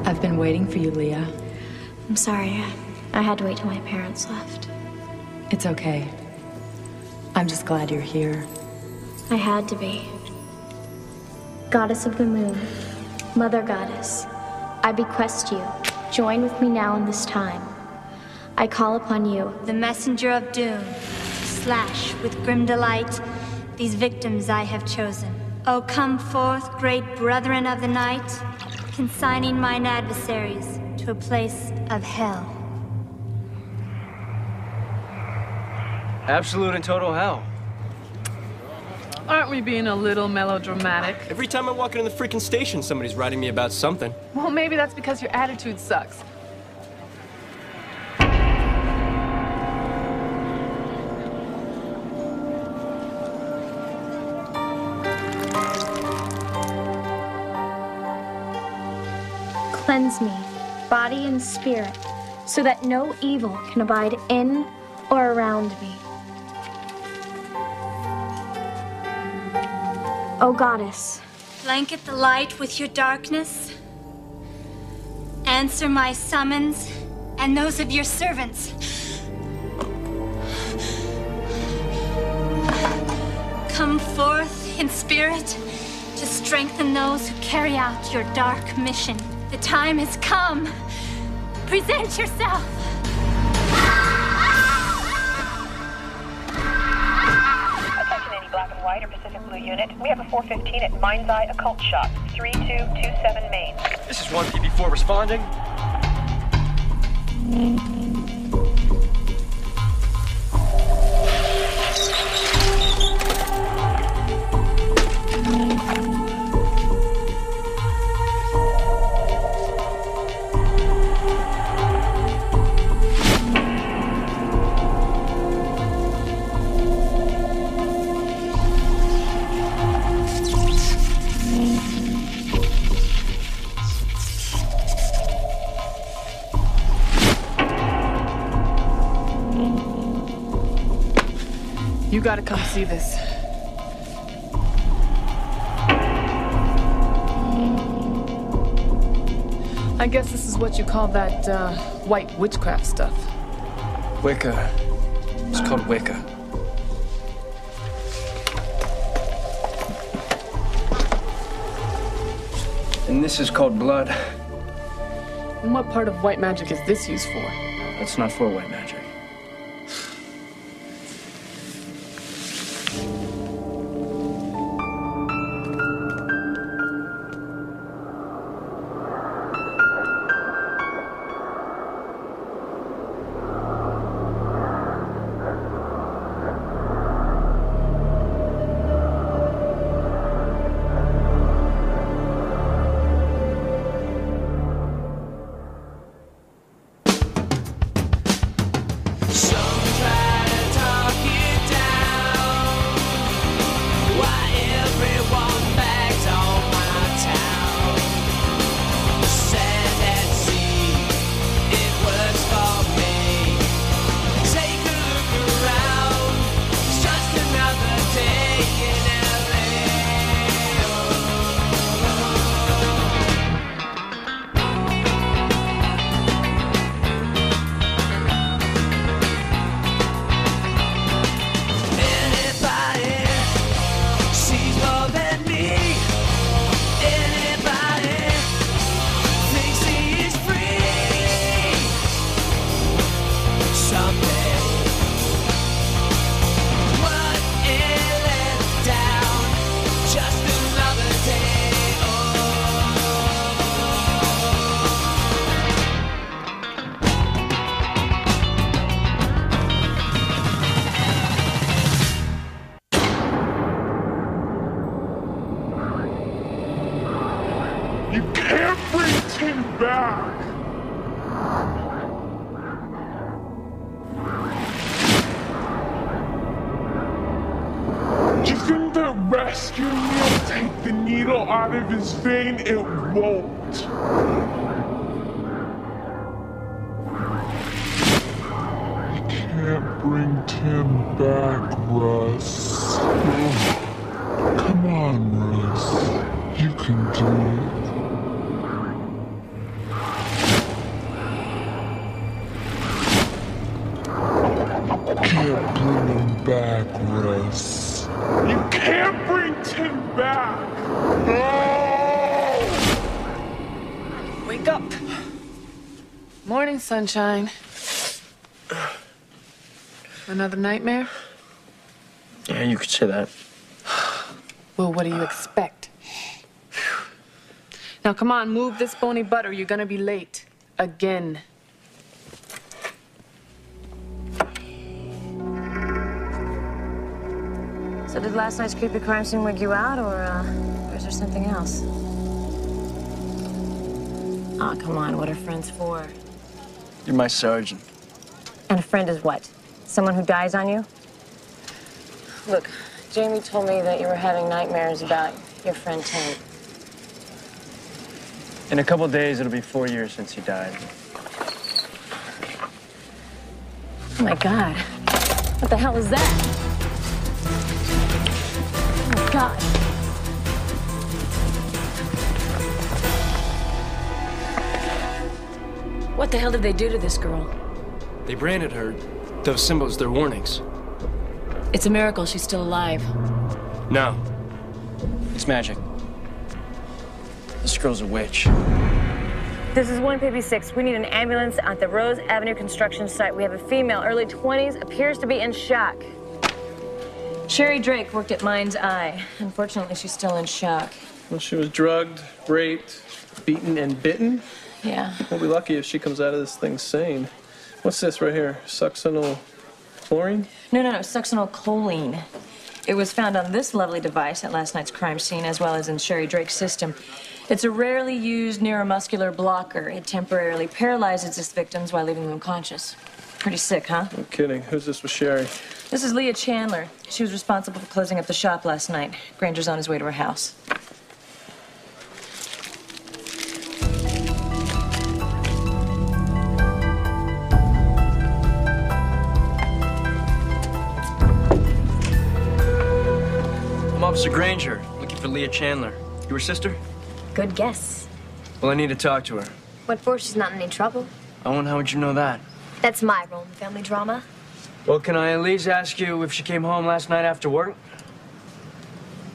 I've been waiting for you, Leah. I'm sorry. I had to wait till my parents left. It's okay. I'm just glad you're here. I had to be. Goddess of the moon, Mother Goddess, I bequest you. Join with me now in this time. I call upon you, the messenger of doom. Slash with grim delight these victims I have chosen. Oh, come forth, great brethren of the night, consigning mine adversaries to a place of hell. Absolute and total hell. Aren't we being a little melodramatic? Every time I walk into the freaking station, somebody's writing me about something. Well, maybe that's because your attitude sucks. Cleanse me, body and spirit, so that no evil can abide in or around me. O Goddess, blanket the light with your darkness. Answer my summons and those of your servants. Come forth in spirit to strengthen those who carry out your dark mission. The time has come. Present yourself. Attention any black and white or Pacific Blue unit. We have a 415 at Mind's Eye Occult Shop, 3227 Main. This is 1PB4 responding. You gotta come see this. I guess this is what you call that, white witchcraft stuff. Wicca. It's called Wicca. And this is called blood. And what part of white magic is this used for? That's not for white magic. Out of his vein, it won't. I can't bring Tim back, Russ. Come on, Russ. You can do it. up? Morning, sunshine. Another nightmare? Yeah, you could say that. Well, what do you expect? Now, come on, move this bony butter. You're gonna be late. Again. So did last night's creepy crime scene wig you out, or is there something else? Aw, come on, what are friends for? You're my sergeant. And a friend is what? Someone who dies on you? Look, Jamie told me that you were having nightmares about your friend Tim. In a couple days, it'll be 4 years since he died. Oh my God. What the hell is that? Oh my God. What the hell did they do to this girl? They branded her. Those symbols, they're warnings. It's a miracle she's still alive. No. It's magic. This girl's a witch. This is 156. We need an ambulance at the Rose Avenue construction site. We have a female, early 20s, appears to be in shock. Sherry Drake worked at Mind's Eye. Unfortunately, she's still in shock. Well, she was drugged, raped, beaten, and bitten. Yeah. We'll be lucky if she comes out of this thing sane. What's this right here? Succinyl chlorine? No, succinylcholine. It was found on this lovely device at last night's crime scene, as well as in Sherry Drake's system. It's a rarely used neuromuscular blocker. It temporarily paralyzes its victims while leaving them conscious. Pretty sick, huh? No kidding. Who's this with Sherry? This is Leah Chandler. She was responsible for closing up the shop last night. Granger's on his way to her house. I'm Officer Granger, looking for Leah Chandler. You her sister? Good guess. Well, I need to talk to her. What for? She's not in any trouble. Oh, and how would you know that? That's my role in the family drama. Well, can I at least ask you if she came home last night after work?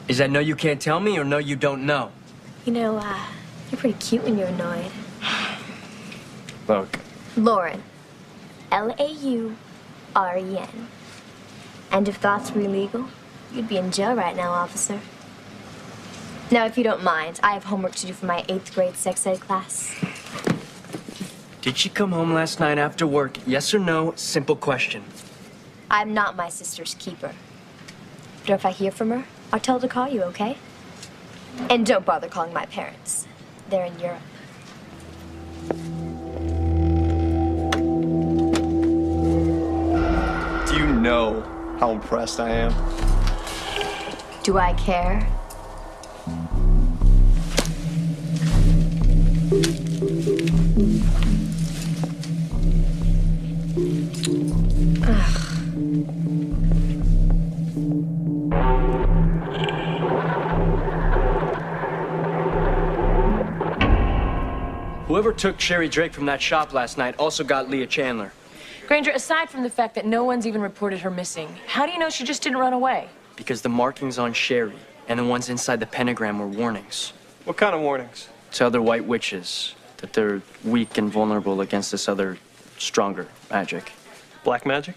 Is that no you can't tell me or no you don't know? You know, you're pretty cute when you're annoyed. Look. Lauren. L-A-U-R-E-N. And if thoughts were illegal, you'd be in jail right now, officer. Now, if you don't mind, I have homework to do for my 8th grade sex ed class. Did she come home last night after work? Yes or no? Simple question. I'm not my sister's keeper. But if I hear from her, I'll tell her to call you, okay? And don't bother calling my parents. They're in Europe. Do you know how impressed I am? Do I care? Whoever took Sherry Drake from that shop last night also got Leah Chandler. Granger, aside from the fact that no one's even reported her missing, how do you know she just didn't run away? Because the markings on Sherry and the ones inside the pentagram were warnings. What kind of warnings? To other white witches, that they're weak and vulnerable against this other, stronger magic. Black magic?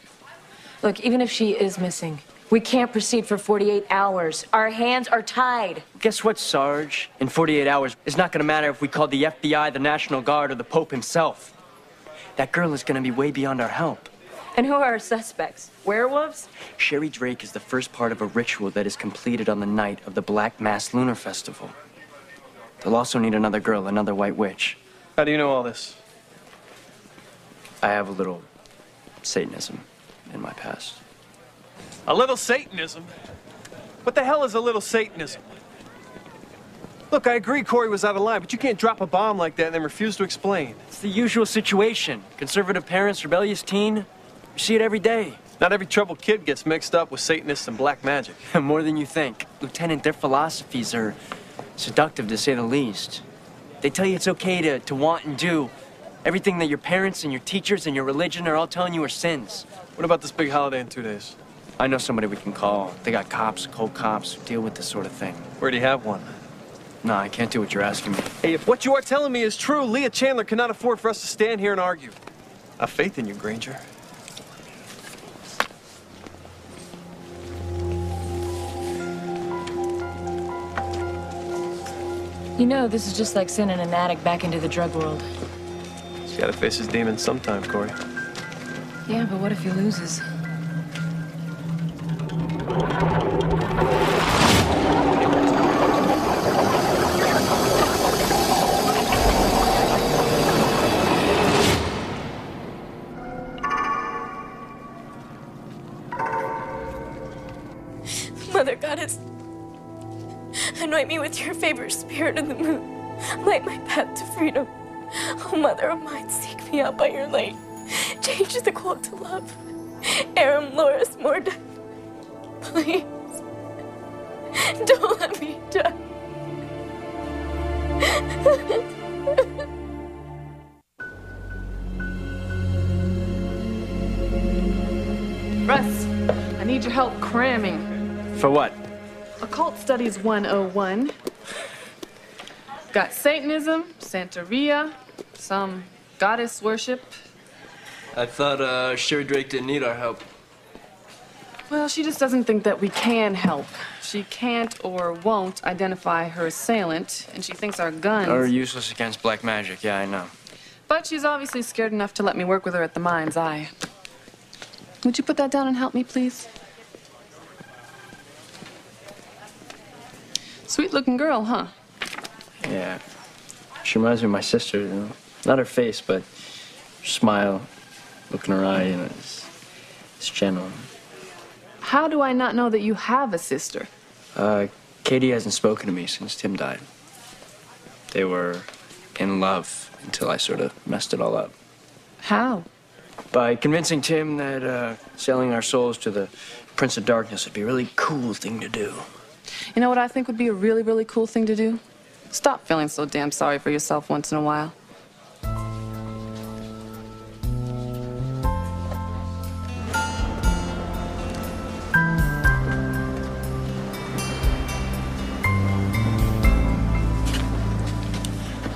Look, even if she is missing, we can't proceed for 48 hours. Our hands are tied. Guess what, Sarge? In 48 hours, it's not gonna matter if we call the FBI, the National Guard, or the Pope himself. That girl is gonna be way beyond our help. And who are our suspects? Werewolves? Sherry Drake is the first part of a ritual that is completed on the night of the Black Mass Lunar Festival. They'll also need another girl, another white witch. How do you know all this? I have a little Satanism in my past. A little Satanism? What the hell is a little Satanism? Look, I agree Corey was out of line, but you can't drop a bomb like that and then refuse to explain. It's the usual situation. Conservative parents, rebellious teen. You see it every day. Not every troubled kid gets mixed up with Satanists and black magic. More than you think. Lieutenant, their philosophies are seductive, to say the least. They tell you it's okay to want and do everything that your parents and your teachers and your religion are all telling you are sins. What about this big holiday in 2 days? I know somebody we can call. They got cops, cold cops, who deal with this sort of thing. Where do you have one? No, I can't do what you're asking me. Hey, if what you are telling me is true, Leah Chandler cannot afford for us to stand here and argue. I have faith in you, Granger. You know, this is just like sending an addict back into the drug world. He's gotta face his demons sometime, Corey. Yeah, but what if he loses? Mother Goddess, anoint me with your favor, spirit of the moon. Light my path to freedom. Oh, mother of mine, seek me out by your light. Change the cold to love. Aram Loris Morda. Please, don't let me die. Russ, I need your help cramming. For what? Occult Studies 101. Got Satanism, Santeria, some goddess worship. I thought Sherry Drake didn't need our help. Well, she just doesn't think that we can help. She can't or won't identify her assailant, and she thinks our guns are useless against black magic, yeah, I know. But she's obviously scared enough to let me work with her at the Mind's Eye. Would you put that down and help me, please? Sweet-looking girl, huh? Yeah. She reminds me of my sister, you know. Not her face, but her smile, look in her eye, you know, it's gentle. How do I not know that you have a sister? Katie hasn't spoken to me since Tim died. They were in love until I sort of messed it all up. How? By convincing Tim that selling our souls to the Prince of Darkness would be a really cool thing to do. You know what I think would be a really, really cool thing to do? Stop feeling so damn sorry for yourself once in a while.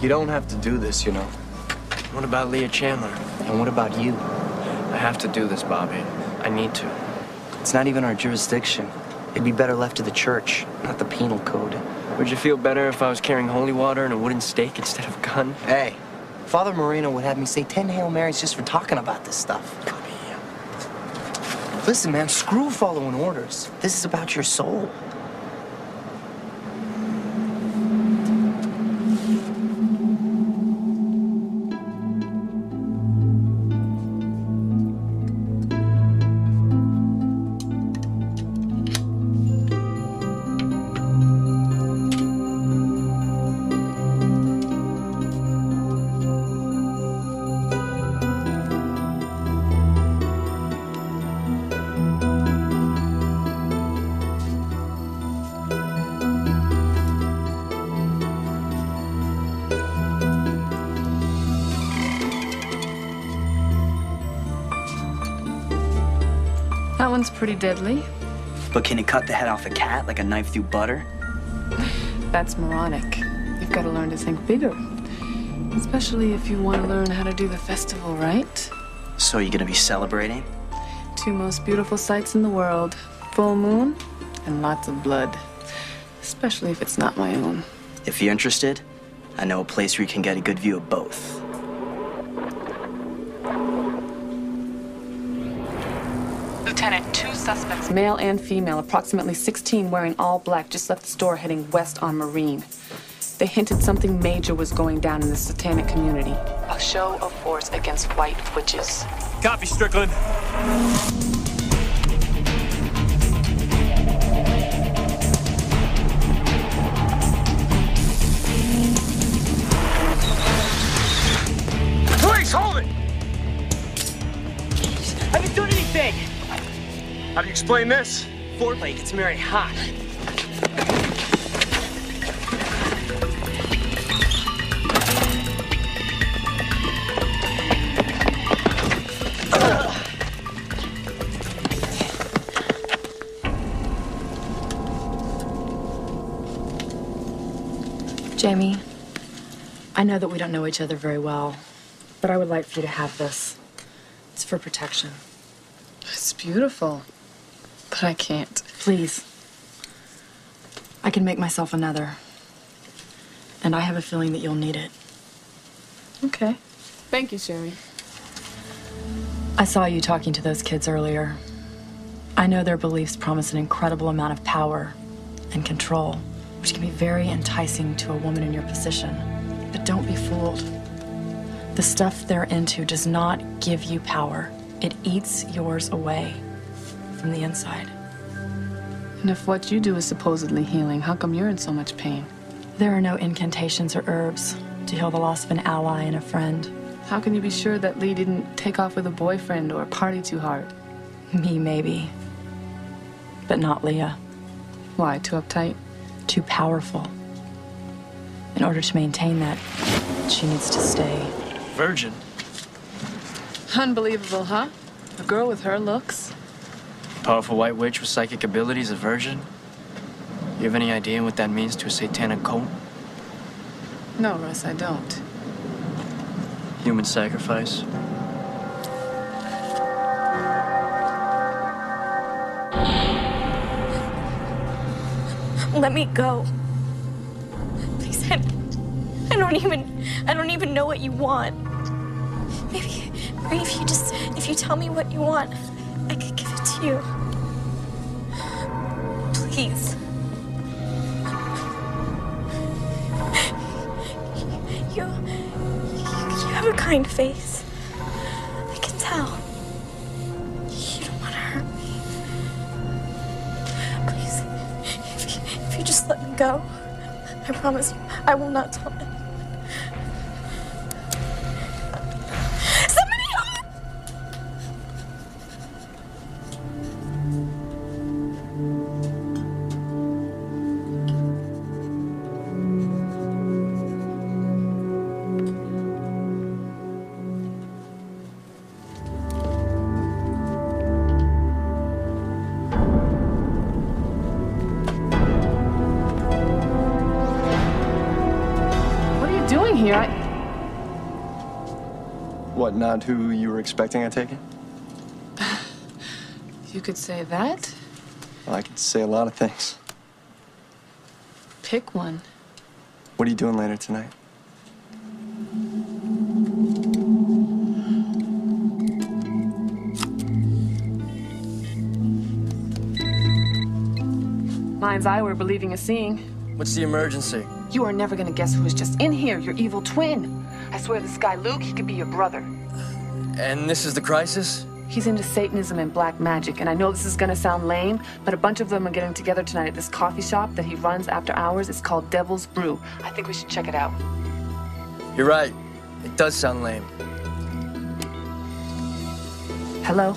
You don't have to do this, you know. What about Leah Chandler? And what about you? I have to do this, Bobby. I need to. It's not even our jurisdiction. It'd be better left to the church, not the penal code. Would you feel better if I was carrying holy water and a wooden stake instead of a gun? Hey, Father Moreno would have me say 10 Hail Marys just for talking about this stuff. Listen, man, screw following orders. This is about your soul. That one's pretty deadly. But can it cut the head off a cat like a knife through butter? That's moronic. You've got to learn to think bigger. Especially if you want to learn how to do the festival right. So you're gonna be celebrating? Two most beautiful sights in the world. Full moon and lots of blood. Especially if it's not my own. If you're interested, I know a place where you can get a good view of both. Lieutenant, 2 suspects, male and female, approximately 16, wearing all black, just left the store heading west on Marine. They hinted something major was going down in the satanic community. A show of force against white witches. Copy, Strickland. Police, hold it! I haven't done anything! How do you explain this? Foreplay gets Mary hot. I know that we don't know each other very well, but I would like for you to have this. It's for protection. It's beautiful, but I can't. Please. I can make myself another. And I have a feeling that you'll need it. Okay. Thank you, Sherry. I saw you talking to those kids earlier. I know their beliefs promise an incredible amount of power and control, which can be very enticing to a woman in your position. But don't be fooled. The stuff they're into does not give you power. It eats yours away from the inside. And if what you do is supposedly healing, how come you're in so much pain? There are no incantations or herbs to heal the loss of an ally and a friend. How can you be sure that Lee didn't take off with a boyfriend or party too hard? Me, maybe. But not Leah. Why, too uptight? Too powerful. In order to maintain that, she needs to stay virgin. Unbelievable, huh? A girl with her looks. Powerful white witch with psychic abilities, a virgin? You have any idea what that means to a satanic cult? No, Russ, I don't. Human sacrifice. Let me go. Please, I don't even know what you want. Maybe if you tell me what you want, I could give it to you. Please. You have a kind face. I can tell. You don't want to hurt me. Please, if you just let me go, I promise you, I will not tell anyone. Somebody help! Here, What, not who you were expecting, I take it? You could say that. Well, I could say a lot of things. Pick one. What are you doing later tonight? Mind's eye, we're believing a seeing. What's the emergency? You are never gonna guess who is just in here, your evil twin. I swear this guy Luke, he could be your brother. And this is the crisis? He's into Satanism and black magic, and I know this is gonna sound lame, but a bunch of them are getting together tonight at this coffee shop that he runs after hours. It's called Devil's Brew. I think we should check it out. You're right. It does sound lame. Hello?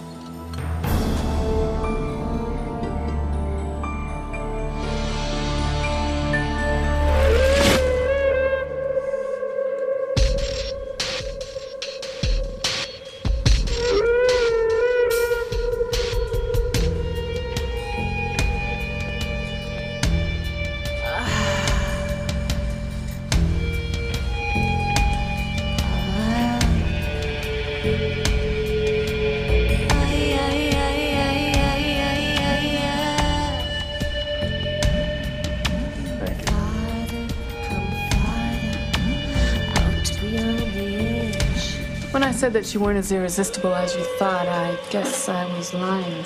When I said that you weren't as irresistible as you thought, I guess I was lying.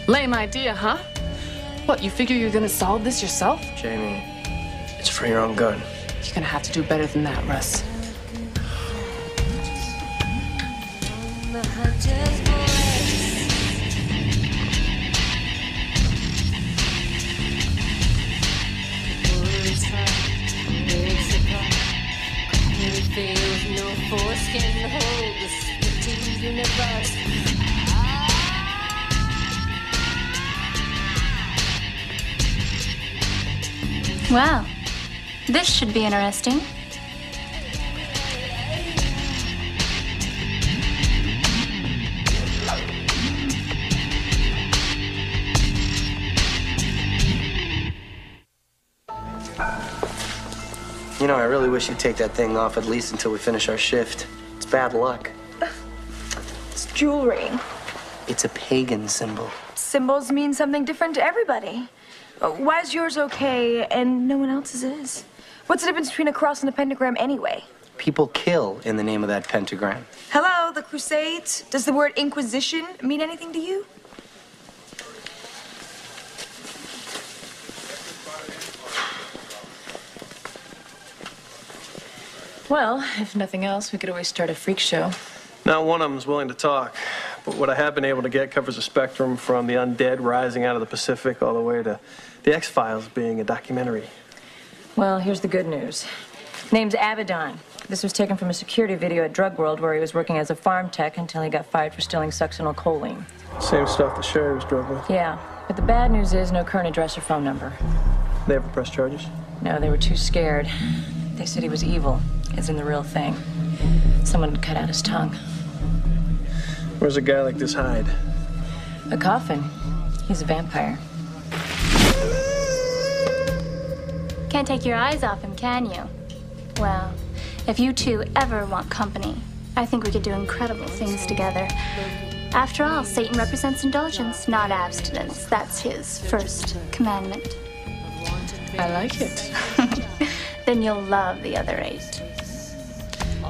Lame idea, huh? What, you figure you're gonna solve this yourself? Jamie, it's for your own good. You're gonna have to do better than that, Russ. Well, this should be interesting. You know, I really wish you'd take that thing off at least until we finish our shift. It's bad luck. It's jewelry. It's a pagan symbol. Symbols mean something different to everybody. Why is yours okay and no one else's is? What's the difference between a cross and a pentagram anyway? People kill in the name of that pentagram. Hello, the Crusades? Does the word Inquisition mean anything to you? Well, if nothing else, we could always start a freak show. Not one of them's willing to talk. But what I have been able to get covers a spectrum from the undead rising out of the Pacific all the way to the X-Files being a documentary. Well, here's the good news. Name's Abaddon. This was taken from a security video at Drug World where he was working as a farm tech until he got fired for stealing succinylcholine. Same stuff the Sherry was drug with. Yeah, but the bad news is no current address or phone number. They ever press charges? No, they were too scared. They said he was evil, as in the real thing. Someone had cut out his tongue. Where's a guy like this hide? A coffin. He's a vampire. Can't take your eyes off him, can you? Well, if you two ever want company, I think we could do incredible things together. After all, Satan represents indulgence, not abstinence. That's his first commandment. I like it. Then you'll love the other 8.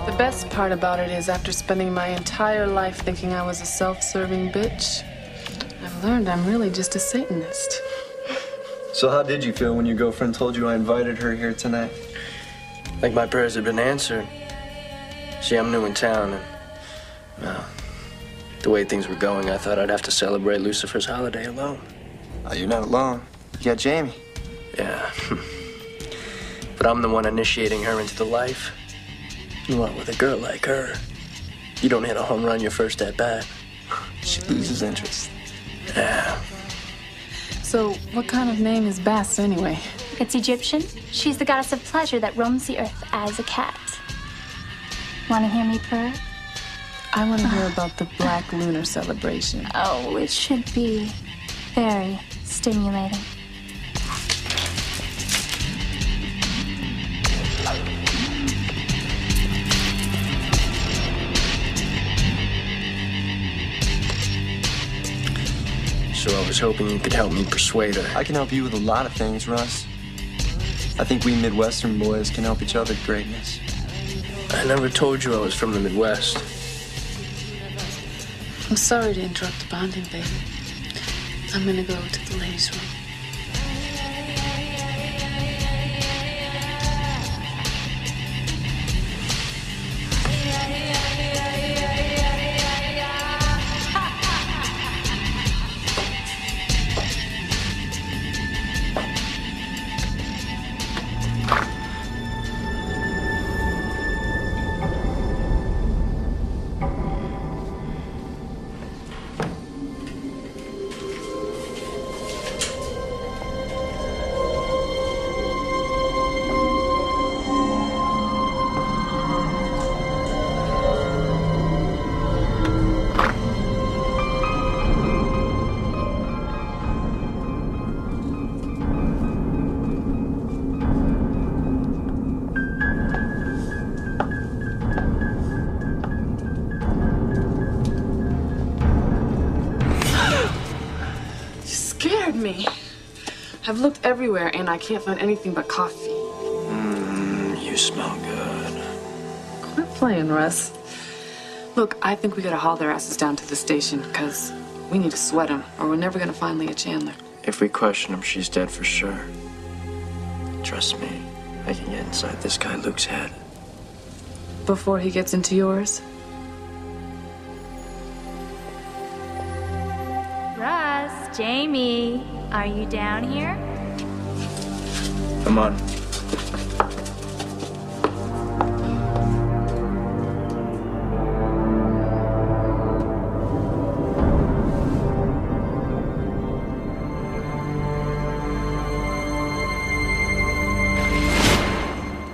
The best part about it is after spending my entire life thinking I was a self-serving bitch, I've learned I'm really just a Satanist. So how did you feel when your girlfriend told you I invited her here tonight? Like my prayers had been answered. See, I'm new in town, and, well, the way things were going, I thought I'd have to celebrate Lucifer's holiday alone. Oh, you're not alone. You got Jamie. Yeah. But I'm the one initiating her into the life. What, with a girl like her, you don't hit a home run your first at-bat. She loses interest. Yeah. So, what kind of name is Bast, anyway? It's Egyptian. She's the goddess of pleasure that roams the earth as a cat. Want to hear me purr? I want to hear about the Black Lunar celebration. Oh, it should be very stimulating. So I was hoping you could help me persuade her. I can help you with a lot of things, Russ. I think we Midwestern boys can help each other to greatness. I never told you I was from the Midwest. I'm sorry to interrupt the bonding, baby. I'm gonna go to the ladies' room. Me. I've looked everywhere and I can't find anything but coffee. You smell good. Quit playing, Russ. Look, I think we gotta haul their asses down to the station because we need to sweat them or we're never gonna find Leah Chandler. If we question him, she's dead for sure. Trust me, I can get inside this guy Luke's head. Before he gets into yours? Russ, Jamie, are you down here? Come on.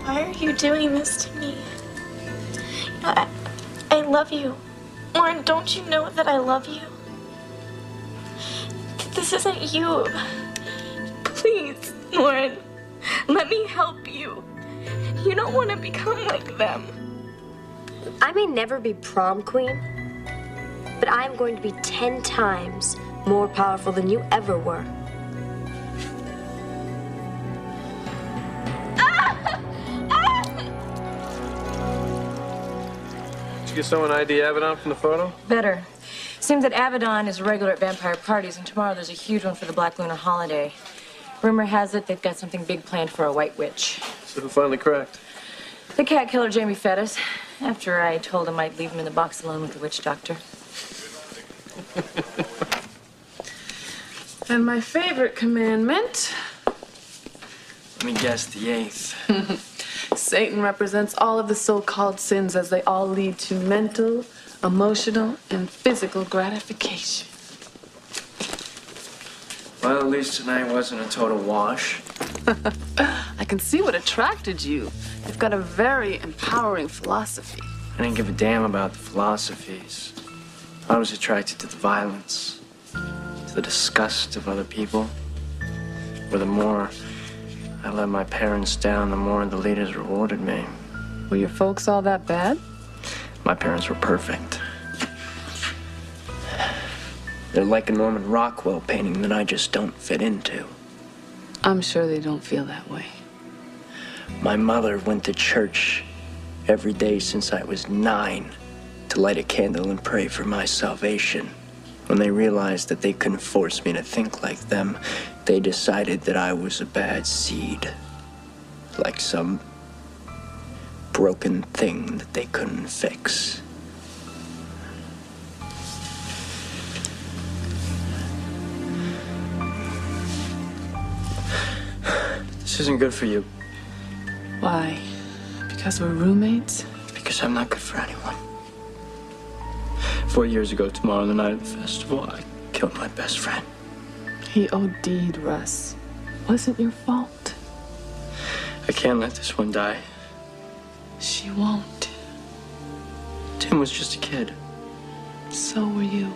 Why are you doing this to me? You know, I love you. Lauren, don't you know that I love you? This isn't you. Please, Lauren, let me help you. You don't want to become like them. I may never be prom queen, but I am going to be 10 times more powerful than you ever were. Did you get someone ID Avedon from the photo? Better. Seems that Avedon is a regular at vampire parties, and tomorrow there's a huge one for the Black Lunar holiday. Rumor has it they've got something big planned for a White Witch. So who finally cracked? The cat killer, Jamie Fettis, after I told him I'd leave him in the box alone with the witch doctor. And my favorite commandment. Let me guess, the 8th. Satan represents all of the so-called sins as they all lead to mental, emotional, and physical gratification. Well, at least tonight wasn't a total wash. I can see what attracted you. You've got a very empowering philosophy. I didn't give a damn about the philosophies. I was attracted to the violence, to the disgust of other people. Where the more I let my parents down, the more the leaders rewarded me. Were your folks all that bad? My parents were perfect. They're like a Norman Rockwell painting that I just don't fit into. I'm sure they don't feel that way. My mother went to church every day since I was 9 to light a candle and pray for my salvation. When they realized that they couldn't force me to think like them, they decided that I was a bad seed. Like some broken thing that they couldn't fix. This isn't good for you. Why? Because we're roommates? Because I'm not good for anyone. 4 years ago tomorrow, the night of the festival, I killed my best friend. He OD'd, Russ. Wasn't your fault. I can't let this one die. She won't. Tim was just a kid. So were you.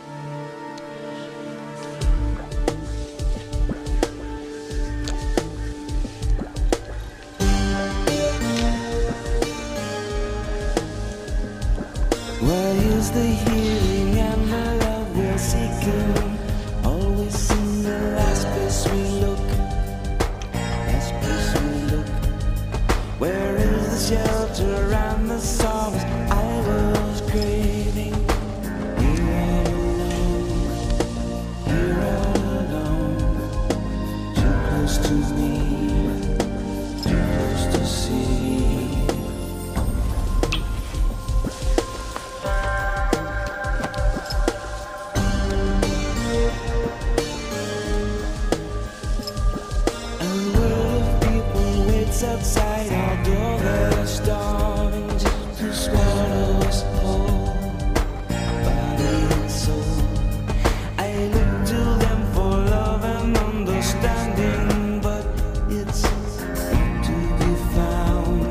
Why is the healing and the love we're seeking always in the last place we look? Last place we look. Where is the shelter and the songs I was craving? Here all alone, too close to me, too close to see. Outside our door, they're starving just to swallow us whole, body and soul. I look to them for love and understanding, but it's not to be found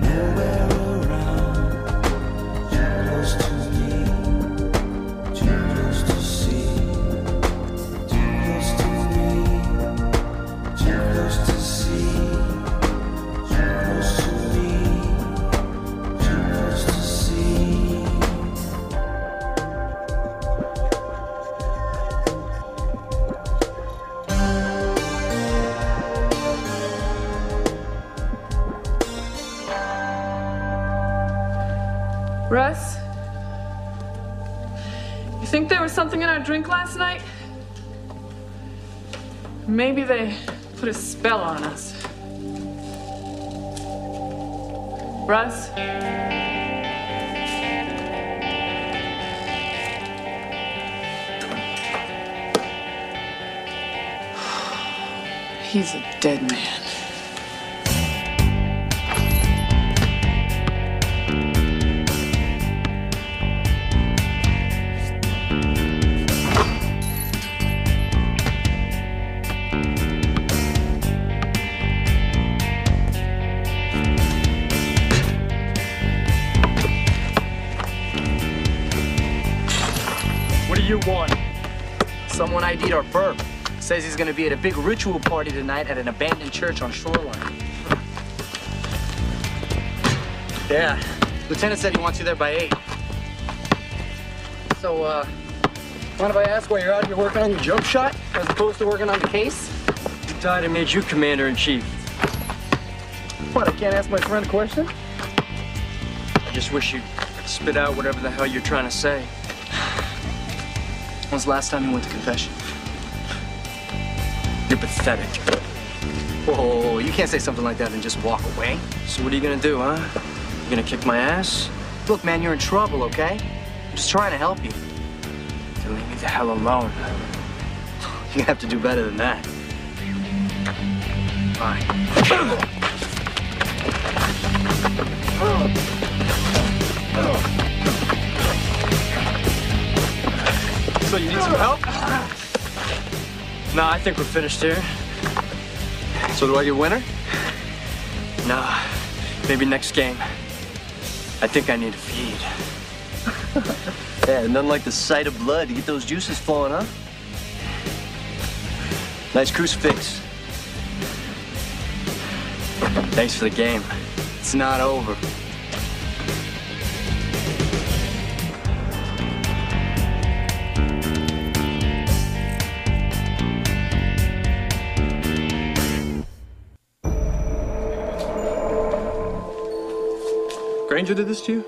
nowhere around. Too close to me, too close to see, too close to me, too close to see. Russ? You think there was something in our drink last night? Maybe they put a spell on us. Russ? He's a dead man. What do you want? Someone ID'd our burp. Says he's gonna be at a big ritual party tonight at an abandoned church on Shoreline. Yeah. Lieutenant said he wants you there by 8. So, mind if I ask why you're out here working on your jump shot as opposed to working on the case? You died and made you commander-in-chief. What, I can't ask my friend a question? I just wish you'd spit out whatever the hell you're trying to say. When's the last time you went to confession? You're pathetic. Whoa, you can't say something like that and just walk away. So what are you gonna do, huh? You gonna kick my ass? Look, man, you're in trouble, okay? I'm just trying to help you. Then leave me the hell alone. You're gonna have to do better than that. Fine. So you need some help? Nah, I think we're finished here. So do I get winner? Nah, maybe next game. I think I need a feed. Yeah, nothing like the sight of blood to get those juices flowing, huh? Nice crucifix. Thanks for the game. It's not over. Granger did this to you?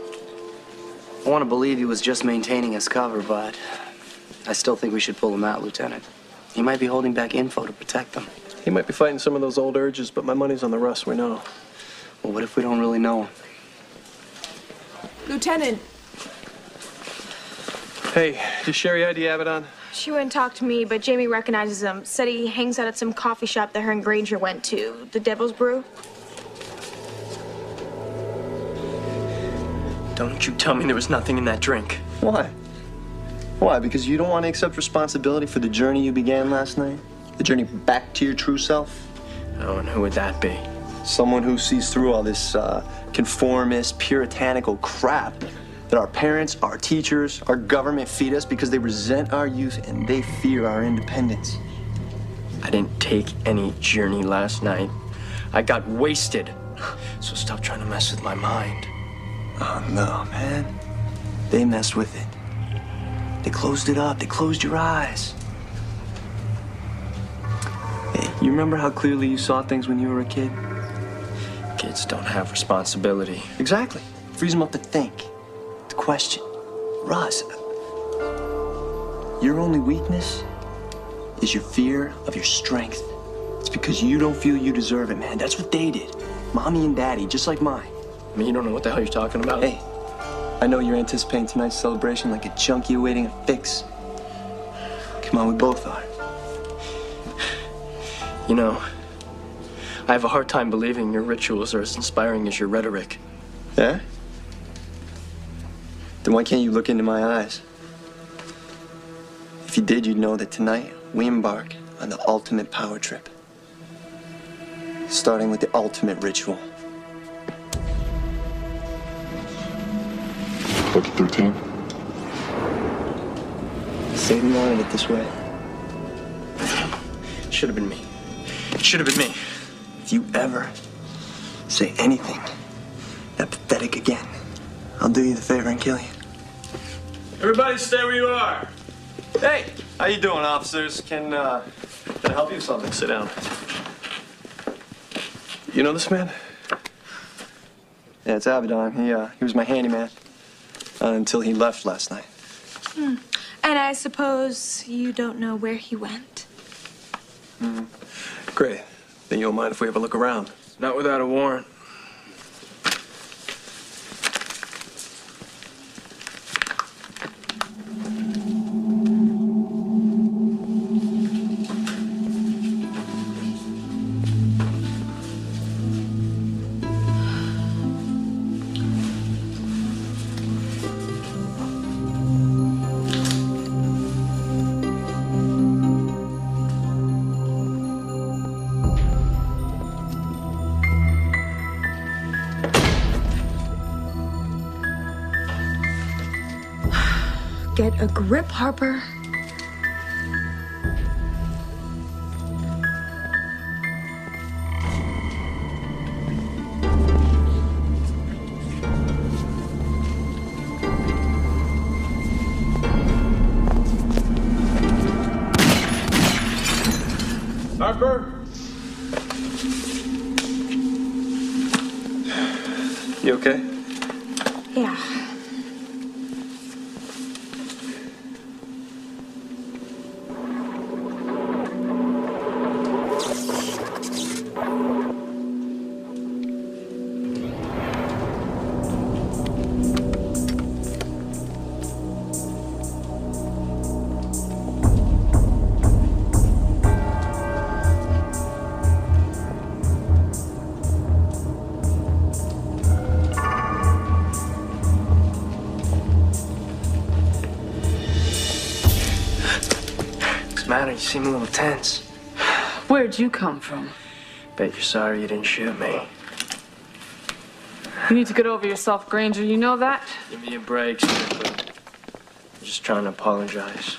I want to believe he was just maintaining his cover, but I still think we should pull him out, Lieutenant. He might be holding back info to protect them. He might be fighting some of those old urges, but my money's on the Russ, we know. Well, what if we don't really know him? Lieutenant, Hey, is Sherry ID Abaddon? she went and talked to me, but Jamie recognizes him. Said he hangs out at some coffee shop that her and Granger went to. The Devil's Brew. Don't you tell me there was nothing in that drink. Why? Why? Because you don't want to accept responsibility for the journey you began last night? The journey back to your true self? Oh, and who would that be? Someone who sees through all this conformist, puritanical crap that our parents, our teachers, our government feed us because they resent our youth and they fear our independence. I didn't take any journey last night. I got wasted. So stop trying to mess with my mind. Oh, no, man. They messed with it. They closed it up. They closed your eyes. Hey, you remember how clearly you saw things when you were a kid? Kids don't have responsibility. Exactly. Frees them up to think, to question. Russ, your only weakness is your fear of your strength. It's because you don't feel you deserve it, man. That's what they did. Mommy and Daddy, just like mine. I mean, you don't know what the hell you're talking about. Hey, I know you're anticipating tonight's celebration like a junkie awaiting a fix. Come on, we both are. You know, I have a hard time believing your rituals are as inspiring as your rhetoric. Yeah? Then why can't you look into my eyes? If you did, you'd know that tonight we embark on the ultimate power trip. Starting with the ultimate ritual. Lucky 13. Satan wanted it this way. It should have been me. It should have been me. If you ever say anything that pathetic again, I'll do you the favor and kill you. Everybody stay where you are. Hey, how you doing, officers? Can I help you with something? Sit down. You know this man? Yeah, it's Abaddon. He was my handyman until he left last night. And I suppose you don't know where he went. Great. Then you don't mind if we have a look around? Not without a warrant. Get a grip, Harper. You okay? Yeah. You seem a little tense. Where'd you come from? Bet you're sorry you didn't shoot me. You need to get over yourself, Granger. You know that? Give me a break, Strickland. I'm just trying to apologize.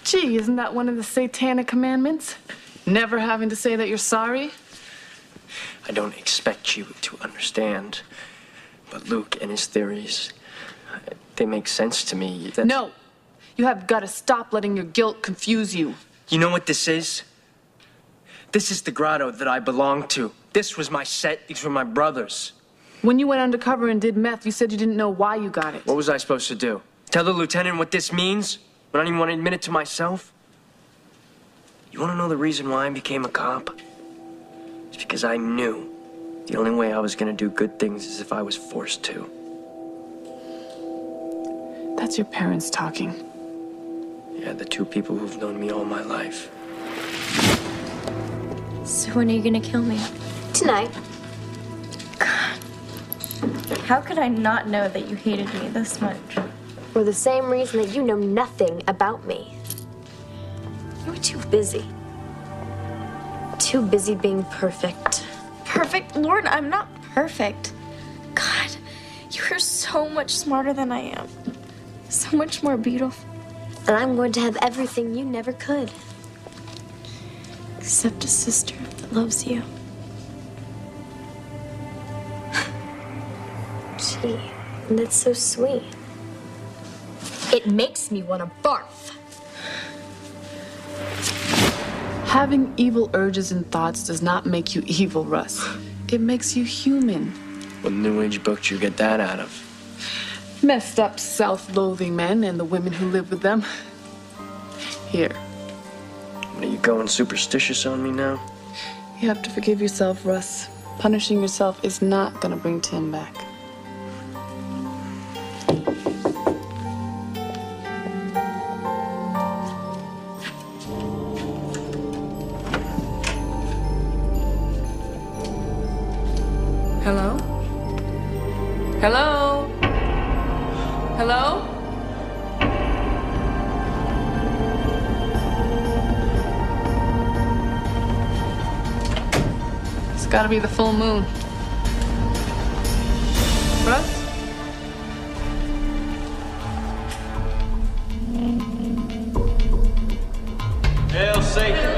Gee, isn't that one of the satanic commandments? Never having to say that you're sorry? I don't expect you to understand, but Luke and his theories, they make sense to me. No! You have got to stop letting your guilt confuse you. You know what this is? This is the grotto that I belong to. This was my set. These were my brothers. When you went undercover and did meth, you said you didn't know why you got it. What was I supposed to do? Tell the lieutenant what this means? When I don't even want to admit it to myself? You want to know the reason why I became a cop? It's because I knew the only way I was going to do good things is if I was forced to. That's your parents talking. Yeah, the two people who've known me all my life. So when are you gonna kill me? Tonight. God. How could I not know that you hated me this much? For the same reason that you know nothing about me. You were too busy. Too busy being perfect. Perfect? Lord, I'm not perfect. God, you are so much smarter than I am. So much more beautiful. And I'm going to have everything you never could. Except a sister that loves you. Gee, that's so sweet. It makes me want to barf. Having evil urges and thoughts does not make you evil, Russ. It makes you human. What New Age book did you get that out of? Messed up, self-loathing men and the women who live with them. Here. What, are you going superstitious on me now? You have to forgive yourself, Russ. Punishing yourself is not gonna bring Tim back. Hello? Hello? Hello? It's gotta be the full moon. Russ? Hail Satan!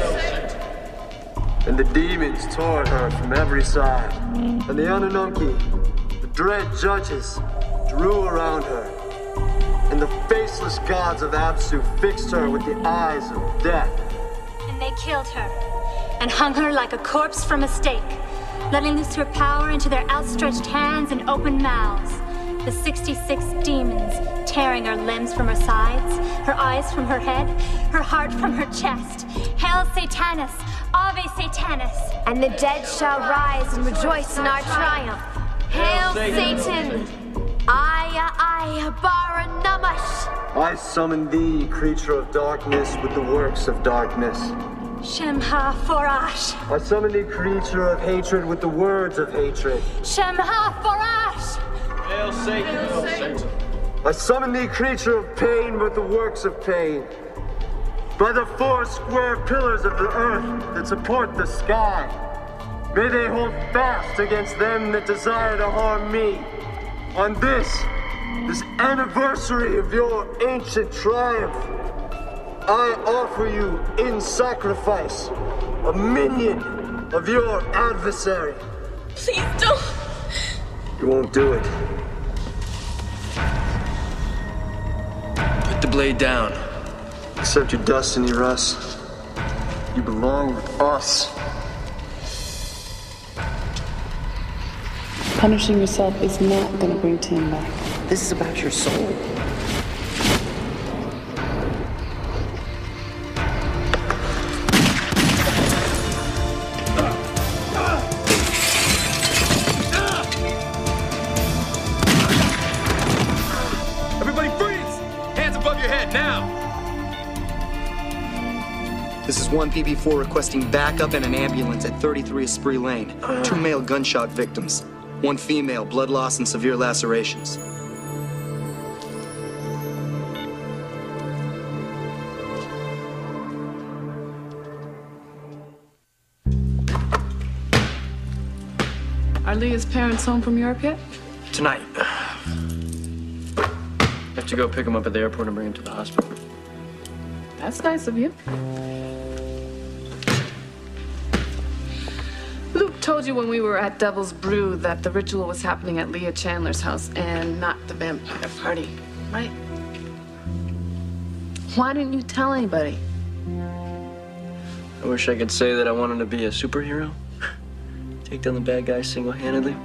And the demons tore her from every side. And the Anunnaki, the dread judges, drew around her. And the faceless gods of Apsu fixed her with the eyes of death. And they killed her and hung her like a corpse from a stake, letting loose her power into their outstretched hands and open mouths. The 66 demons tearing her limbs from her sides, her eyes from her head, her heart from her chest. Hail Satanus, Ave Satanis. And the dead shall rise and rejoice in our triumph. Hail Satan! Aya Baranamash! I summon thee, creature of darkness, with the works of darkness. Shemha Forash. I summon thee, creature of hatred, with the words of hatred. Shemha Forash. Hail Satan! Hail Satan! I summon thee, creature of pain, with the works of pain. By the 4 square pillars of the earth that support the sky, may they hold fast against them that desire to harm me. On this anniversary of your ancient triumph, I offer you in sacrifice a minion of your adversary. Please don't. You won't do it. Put the blade down. Accept your destiny, Russ. You belong with us. Punishing yourself is not gonna bring Tim back. This is about your soul. Everybody freeze! Hands above your head, now! This is 1 PB4 requesting backup and an ambulance at 33 Esprit Lane. 2 male gunshot victims. 1 female, blood loss and severe lacerations. Are Leah's parents home from Europe yet? Tonight. Have to go pick him up at the airport and bring him to the hospital. That's nice of you. Luke told you when we were at Devil's Brew that the ritual was happening at Leah Chandler's house and not the vampire party, right? Why didn't you tell anybody? I wish I could say that I wanted to be a superhero. Take down the bad guys single-handedly.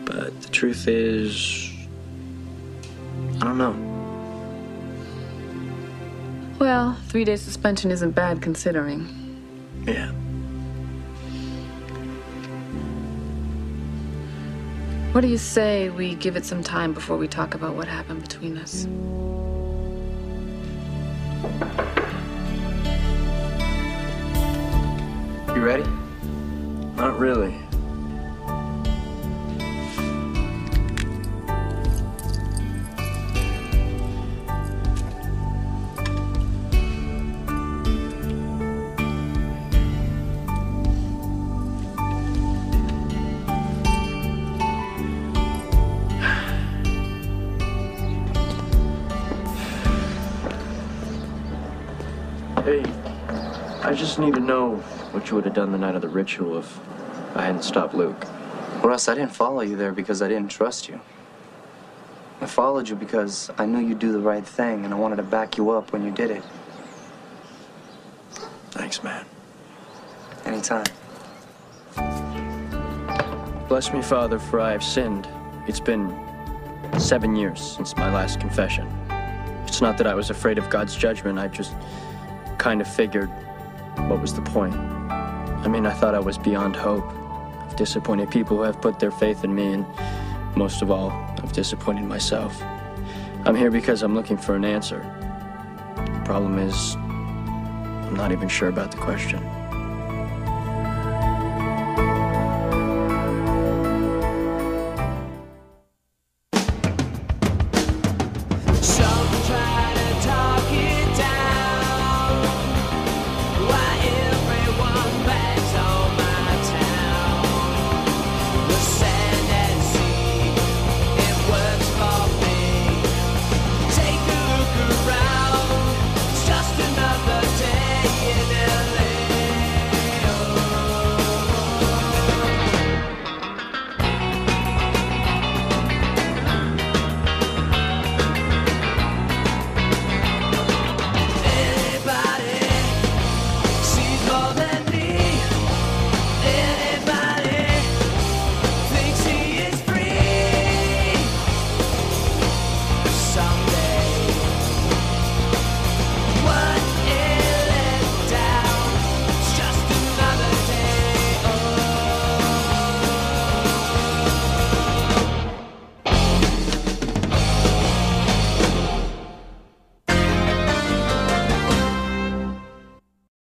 But the truth is, I don't know. Well, 3-day suspension isn't bad considering. Yeah. What do you say we give it some time before we talk about what happened between us? You ready? Not really. Hey, I just need to know what you would have done the night of the ritual if I hadn't stopped Luke. Russ, I didn't follow you there because I didn't trust you. I followed you because I knew you'd do the right thing, and I wanted to back you up when you did it. Thanks, man. Anytime. Bless me, Father, for I have sinned. It's been 7 years since my last confession. It's not that I was afraid of God's judgment. I just kind of figured, what was the point? I mean, I thought I was beyond hope. I've disappointed people who have put their faith in me, and most of all, I've disappointed myself. I'm here because I'm looking for an answer. The problem is, I'm not even sure about the question.